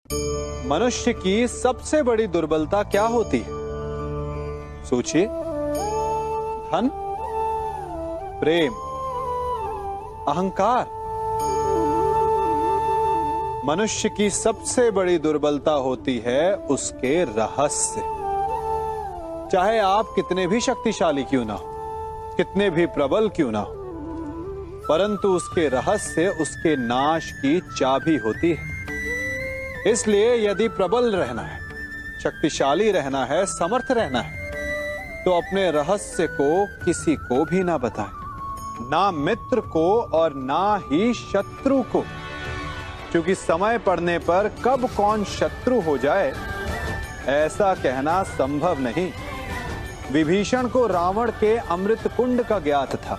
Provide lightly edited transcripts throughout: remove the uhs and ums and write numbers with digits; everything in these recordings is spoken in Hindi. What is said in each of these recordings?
मनुष्य की सबसे बड़ी दुर्बलता क्या होती है? सोचिए। धन, प्रेम, अहंकार। मनुष्य की सबसे बड़ी दुर्बलता होती है उसके रहस्य। चाहे आप कितने भी शक्तिशाली क्यों ना हो, कितने भी प्रबल क्यों ना हो, परंतु उसके रहस्य उसके नाश की चाबी होती है। इसलिए यदि प्रबल रहना है, शक्तिशाली रहना है, समर्थ रहना है, तो अपने रहस्य को किसी को भी ना बताएं, ना मित्र को और ना ही शत्रु को, क्योंकि समय पड़ने पर कब कौन शत्रु हो जाए ऐसा कहना संभव नहीं। विभीषण को रावण के अमृत कुंड का ज्ञात था,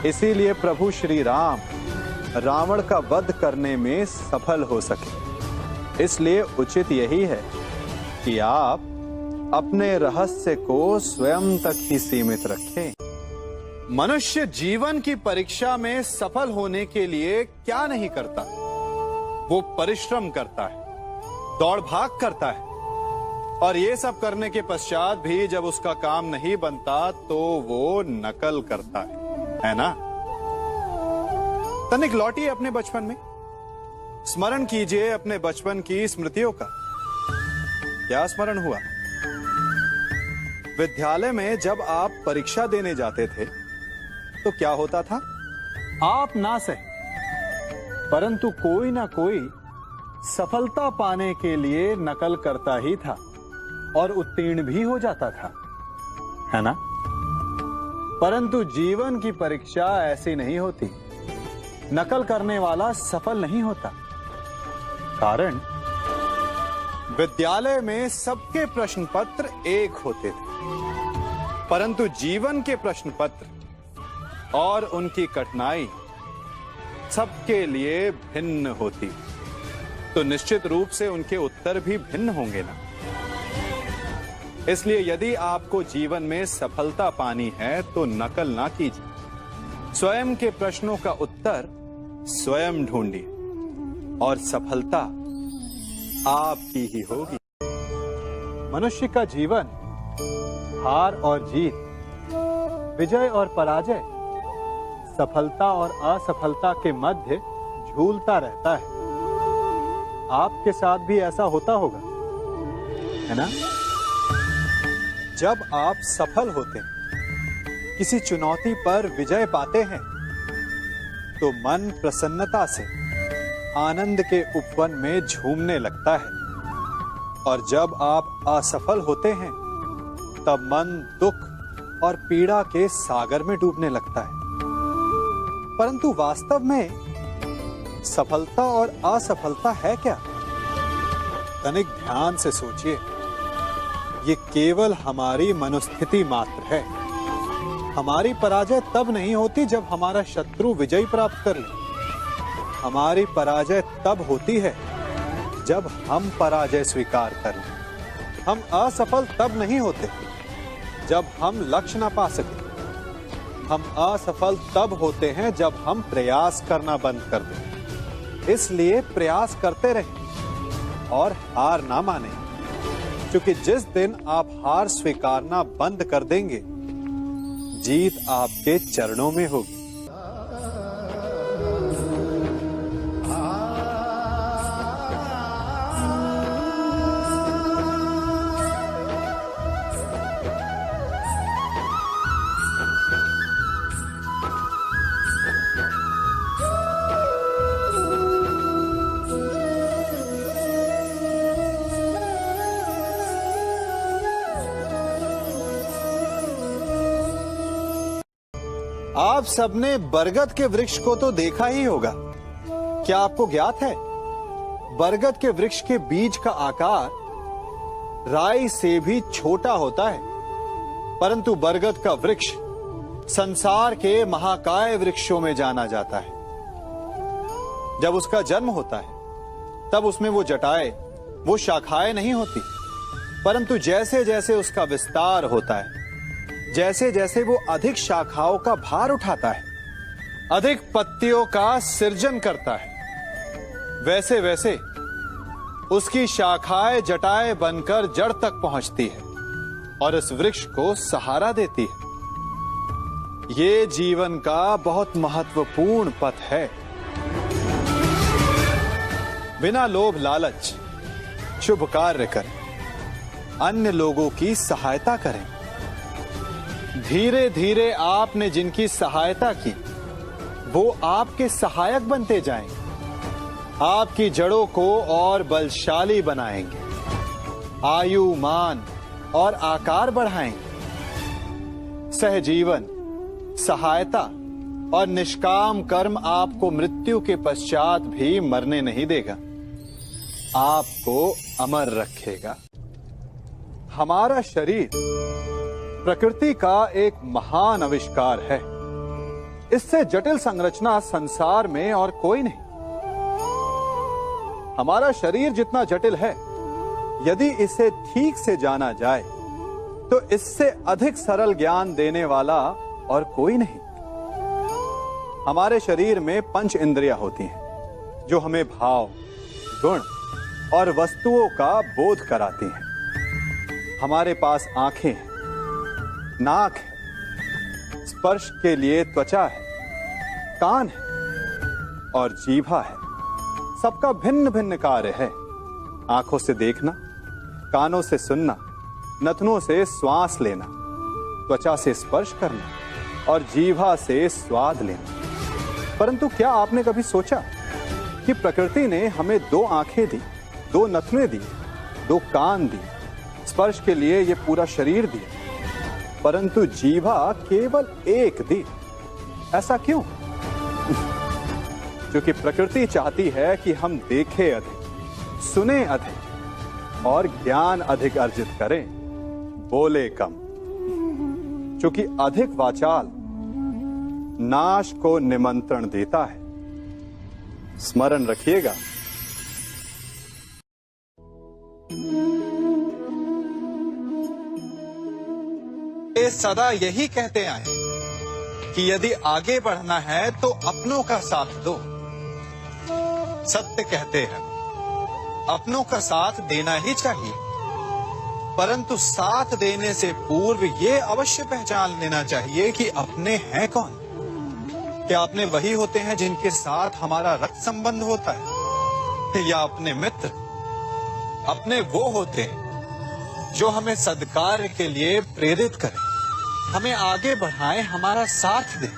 इसीलिए प्रभु श्री राम रावण का वध करने में सफल हो सके। इसलिए उचित यही है कि आप अपने रहस्य को स्वयं तक ही सीमित रखें। मनुष्य जीवन की परीक्षा में सफल होने के लिए क्या नहीं करता? वो परिश्रम करता है, दौड़ भाग करता है, और ये सब करने के पश्चात भी जब उसका काम नहीं बनता तो वो नकल करता है ना? तनिक लौटिए अपने बचपन में, स्मरण कीजिए अपने बचपन की स्मृतियों का। क्या स्मरण हुआ? विद्यालय में जब आप परीक्षा देने जाते थे तो क्या होता था? आप ना सही, परंतु कोई ना कोई सफलता पाने के लिए नकल करता ही था और उत्तीर्ण भी हो जाता था, है ना? परंतु जीवन की परीक्षा ऐसी नहीं होती। नकल करने वाला सफल नहीं होता। कारण विद्यालय में सबके प्रश्न पत्र एक होते थे, परंतु जीवन के प्रश्न पत्र और उनकी कठिनाई सबके लिए भिन्न होती, तो निश्चित रूप से उनके उत्तर भी भिन्न होंगे ना। इसलिए यदि आपको जीवन में सफलता पानी है तो नकल ना कीजिए, स्वयं के प्रश्नों का उत्तर स्वयं ढूंढिए और सफलता आपकी ही होगी। मनुष्य का जीवन हार और जीत, विजय और पराजय, सफलता और असफलता के मध्य झूलता रहता है। आपके साथ भी ऐसा होता होगा, है ना? जब आप सफल होते हैं, किसी चुनौती पर विजय पाते हैं, तो मन प्रसन्नता से आनंद के उपवन में झूमने लगता है, और जब आप असफल होते हैं तब मन दुख और पीड़ा के सागर में डूबने लगता है। परंतु वास्तव में सफलता और असफलता है क्या? तनिक ध्यान से सोचिए। ये केवल हमारी मनोस्थिति मात्र है। हमारी पराजय तब नहीं होती जब हमारा शत्रु विजय प्राप्त कर ले। हमारी पराजय तब होती है जब हम पराजय स्वीकार कर लें। हम असफल तब नहीं होते जब हम लक्ष्य ना पा सके। हम असफल तब होते हैं जब हम प्रयास करना बंद कर दें। इसलिए प्रयास करते रहें और हार ना माने, क्योंकि जिस दिन आप हार स्वीकारना बंद कर देंगे, जीत आपके चरणों में होगी। आप सबने बरगद के वृक्ष को तो देखा ही होगा। क्या आपको ज्ञात है, बरगद के वृक्ष के बीज का आकार राई से भी छोटा होता है, परंतु बरगद का वृक्ष संसार के महाकाय वृक्षों में जाना जाता है। जब उसका जन्म होता है तब उसमें वो जटाएं, वो शाखाएं नहीं होती, परंतु जैसे जैसे उसका विस्तार होता है, जैसे जैसे वो अधिक शाखाओं का भार उठाता है, अधिक पत्तियों का सृजन करता है, वैसे वैसे उसकी शाखाएं जटाएं बनकर जड़ तक पहुंचती है और इस वृक्ष को सहारा देती है। ये जीवन का बहुत महत्वपूर्ण पथ है। बिना लोभ लालच शुभ कार्य करें, अन्य लोगों की सहायता करें। धीरे धीरे आपने जिनकी सहायता की वो आपके सहायक बनते जाएंगे, आपकी जड़ों को और बलशाली बनाएंगे, आयु मान और आकार बढ़ाएंगे। सहजीवन, सहायता और निष्काम कर्म आपको मृत्यु के पश्चात भी मरने नहीं देगा, आपको अमर रखेगा। हमारा शरीर प्रकृति का एक महान आविष्कार है। इससे जटिल संरचना संसार में और कोई नहीं। हमारा शरीर जितना जटिल है, यदि इसे ठीक से जाना जाए तो इससे अधिक सरल ज्ञान देने वाला और कोई नहीं। हमारे शरीर में पंच इंद्रियां होती हैं जो हमें भाव, गुण और वस्तुओं का बोध कराती हैं। हमारे पास आंखें हैं, नाक है, स्पर्श के लिए त्वचा है, कान है और जीभा है। सबका भिन्न भिन्न कार्य है। आंखों से देखना, कानों से सुनना, नथनों से श्वास लेना, त्वचा से स्पर्श करना और जीभा से स्वाद लेना। परंतु क्या आपने कभी सोचा कि प्रकृति ने हमें 2 आंखें दी, 2 नथने दी, 2 कान दी, स्पर्श के लिए ये पूरा शरीर दिया, परंतु जीभा केवल 1 दी? ऐसा क्यों? क्योंकि प्रकृति चाहती है कि हम देखें अधिक, सुने अधिक और ज्ञान अधिक अर्जित करें, बोले कम। क्योंकि अधिक वाचाल नाश को निमंत्रण देता है। स्मरण रखिएगा। ये सदा यही कहते आए कि यदि आगे बढ़ना है तो अपनों का साथ दो। सत्य कहते हैं, अपनों का साथ देना ही चाहिए, परंतु साथ देने से पूर्व ये अवश्य पहचान लेना चाहिए कि अपने हैं कौन। क्या अपने वही होते हैं जिनके साथ हमारा रक्त संबंध होता है, या अपने मित्र? अपने वो होते हैं जो हमें सद्कार्य के लिए प्रेरित करें, हमें आगे बढ़ाएं, हमारा साथ दें।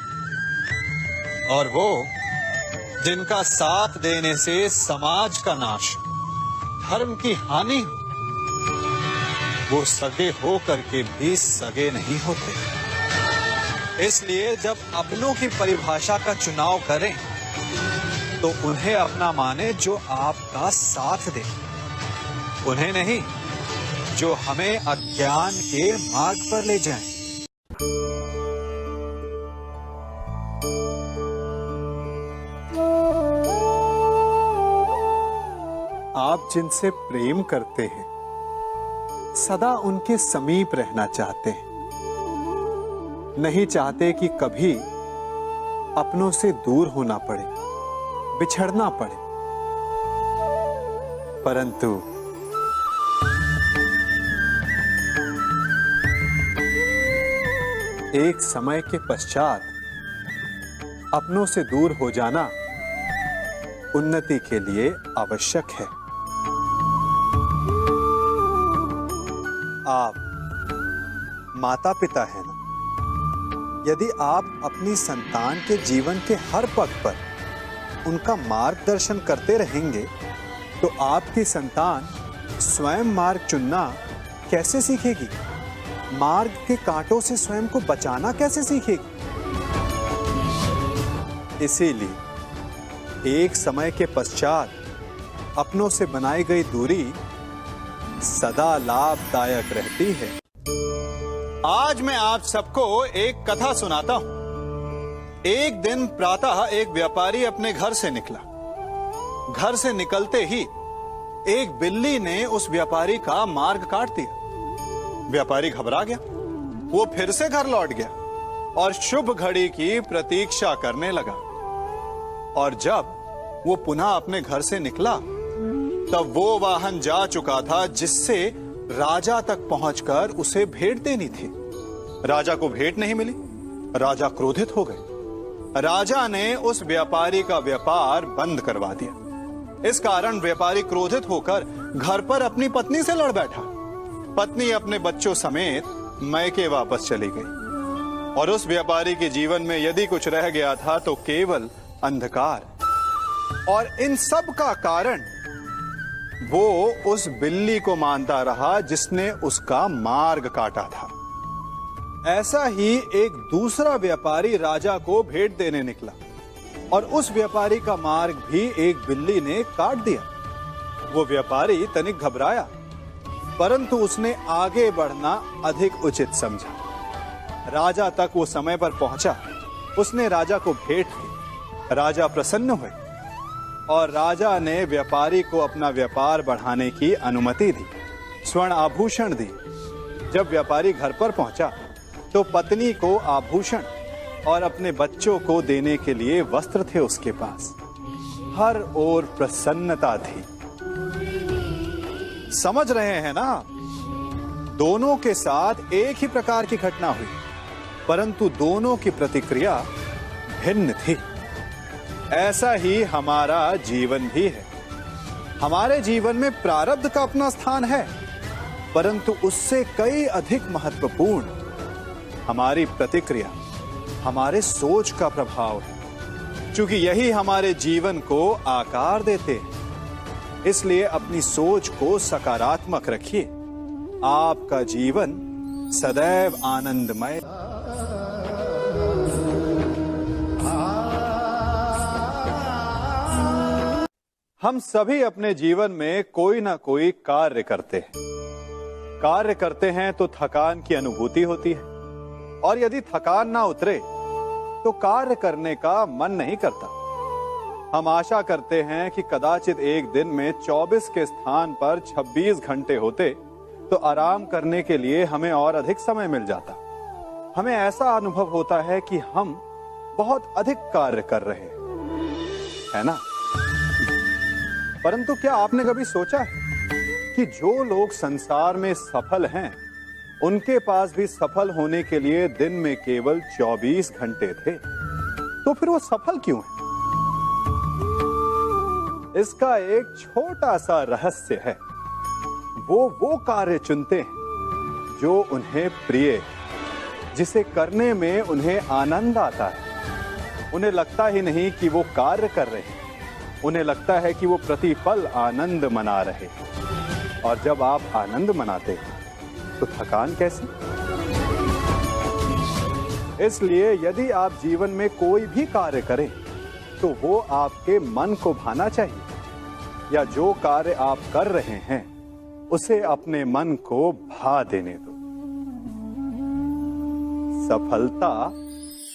और वो जिनका साथ देने से समाज का नाश, धर्म की हानि हो, वो सगे हो करके भी सगे नहीं होते। इसलिए जब अपनों की परिभाषा का चुनाव करें तो उन्हें अपना माने जो आपका साथ दे, उन्हें नहीं जो हमें अज्ञान के मार्ग पर ले जाएं। आप जिनसे प्रेम करते हैं सदा उनके समीप रहना चाहते हैं, नहीं चाहते कि कभी अपनों से दूर होना पड़े, बिछड़ना पड़े। परंतु एक समय के पश्चात अपनों से दूर हो जाना उन्नति के लिए आवश्यक है। आप माता पिता हैं ना? यदि आप अपनी संतान के जीवन के हर पग पर उनका मार्गदर्शन करते रहेंगे तो आपकी संतान स्वयं मार्ग चुनना कैसे सीखेगी? मार्ग के कांटों से स्वयं को बचाना कैसे सीखेगी? इसीलिए एक समय के पश्चात अपनों से बनाई गई दूरी सदा लाभदायक रहती है। आज मैं आप सबको एक कथा सुनाता हूं। एक दिन प्रातः एक व्यापारी अपने घर से निकला। घर से निकलते ही एक बिल्ली ने उस व्यापारी का मार्ग काट दिया। व्यापारी घबरा गया, वो फिर से घर लौट गया और शुभ घड़ी की प्रतीक्षा करने लगा। और जब वो पुनः अपने घर से निकला तब वो वाहन जा चुका था जिससे राजा तक पहुंचकर उसे भेंट देनी थी। राजा को भेंट नहीं मिली, राजा क्रोधित हो गए। राजा ने उस व्यापारी का व्यापार बंद करवा दिया। इस कारण व्यापारी क्रोधित होकर घर पर अपनी पत्नी से लड़ बैठा। पत्नी अपने बच्चों समेत मैके वापस चली गई और उस व्यापारी के जीवन में यदि कुछ रह गया था तो केवल अंधकार। और इन सब का कारण वो उस बिल्ली को मानता रहा जिसने उसका मार्ग काटा था। ऐसा ही एक दूसरा व्यापारी राजा को भेंट देने निकला और उस व्यापारी का मार्ग भी एक बिल्ली ने काट दिया। वो व्यापारी तनिक घबराया, परंतु उसने आगे बढ़ना अधिक उचित समझा। राजा तक वो समय पर पहुंचा। उसने राजा को भेंट दी। राजा प्रसन्न हुए और राजा ने व्यापारी को अपना व्यापार बढ़ाने की अनुमति दी, स्वर्ण आभूषण दी। जब व्यापारी घर पर पहुंचा तो पत्नी को आभूषण और अपने बच्चों को देने के लिए वस्त्र थे उसके पास। हर ओर प्रसन्नता थी। समझ रहे हैं ना? दोनों के साथ एक ही प्रकार की घटना हुई, परंतु दोनों की प्रतिक्रिया भिन्न थी। ऐसा ही हमारा जीवन भी है। हमारे जीवन में प्रारब्ध का अपना स्थान है, परंतु उससे कई अधिक महत्वपूर्ण हमारी प्रतिक्रिया, हमारे सोच का प्रभाव है। क्योंकि यही हमारे जीवन को आकार देते हैं। इसलिए अपनी सोच को सकारात्मक रखिए। आपका जीवन सदैव आनंदमय। हम सभी अपने जीवन में कोई ना कोई कार्य करते हैं। कार्य करते हैं तो थकान की अनुभूति होती है और यदि थकान ना उतरे तो कार्य करने का मन नहीं करता। हम आशा करते हैं कि कदाचित एक दिन में 24 के स्थान पर 26 घंटे होते तो आराम करने के लिए हमें और अधिक समय मिल जाता। हमें ऐसा अनुभव होता है कि हम बहुत अधिक कार्य कर रहे हैं, है ना? परंतु क्या आपने कभी सोचा है कि जो लोग संसार में सफल हैं, उनके पास भी सफल होने के लिए दिन में केवल 24 घंटे थे? तो फिर वो सफल क्यों है? इसका एक छोटा सा रहस्य है। वो कार्य चुनते हैं जो उन्हें प्रिय है, जिसे करने में उन्हें आनंद आता है। उन्हें लगता ही नहीं कि वो कार्य कर रहे हैं, उन्हें लगता है कि वो प्रतिपल आनंद मना रहे हैं। और जब आप आनंद मनाते हैं तो थकान कैसी? इसलिए यदि आप जीवन में कोई भी कार्य करें तो वो आपके मन को भाना चाहिए, या जो कार्य आप कर रहे हैं उसे अपने मन को भा देने दो। सफलता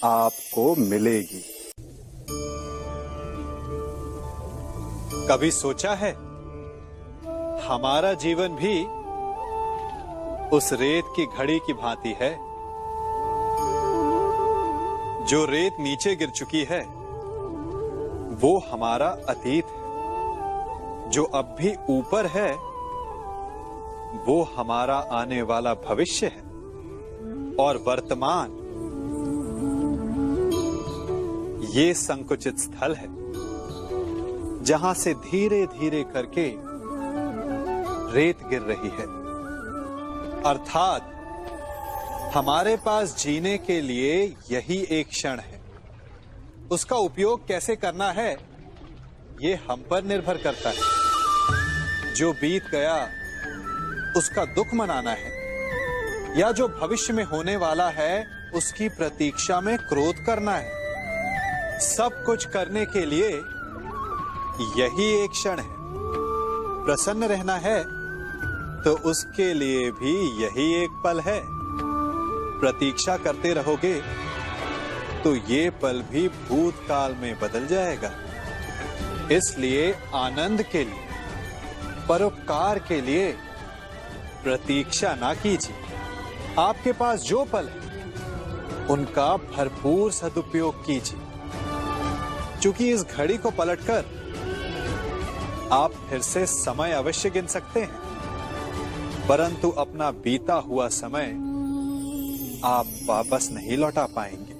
आपको मिलेगी। कभी सोचा है हमारा जीवन भी उस रेत की घड़ी की भांति है? जो रेत नीचे गिर चुकी है वो हमारा अतीत है। जो अब भी ऊपर है वो हमारा आने वाला भविष्य है। और वर्तमान ये संकुचित स्थल है जहां से धीरे धीरे करके रेत गिर रही है। अर्थात हमारे पास जीने के लिए यही एक क्षण है। उसका उपयोग कैसे करना है ये हम पर निर्भर करता है। जो बीत गया उसका दुख मनाना है, या जो भविष्य में होने वाला है उसकी प्रतीक्षा में क्रोध करना है। सब कुछ करने के लिए यही एक क्षण है। प्रसन्न रहना है तो उसके लिए भी यही एक पल है। प्रतीक्षा करते रहोगे तो ये पल भी भूतकाल में बदल जाएगा। इसलिए आनंद के लिए, परोपकार के लिए प्रतीक्षा ना कीजिए। आपके पास जो पल है उनका भरपूर सदुपयोग कीजिए, क्योंकि इस घड़ी को पलटकर आप फिर से समय अवश्य गिन सकते हैं, परंतु अपना बीता हुआ समय आप वापस नहीं लौटा पाएंगे।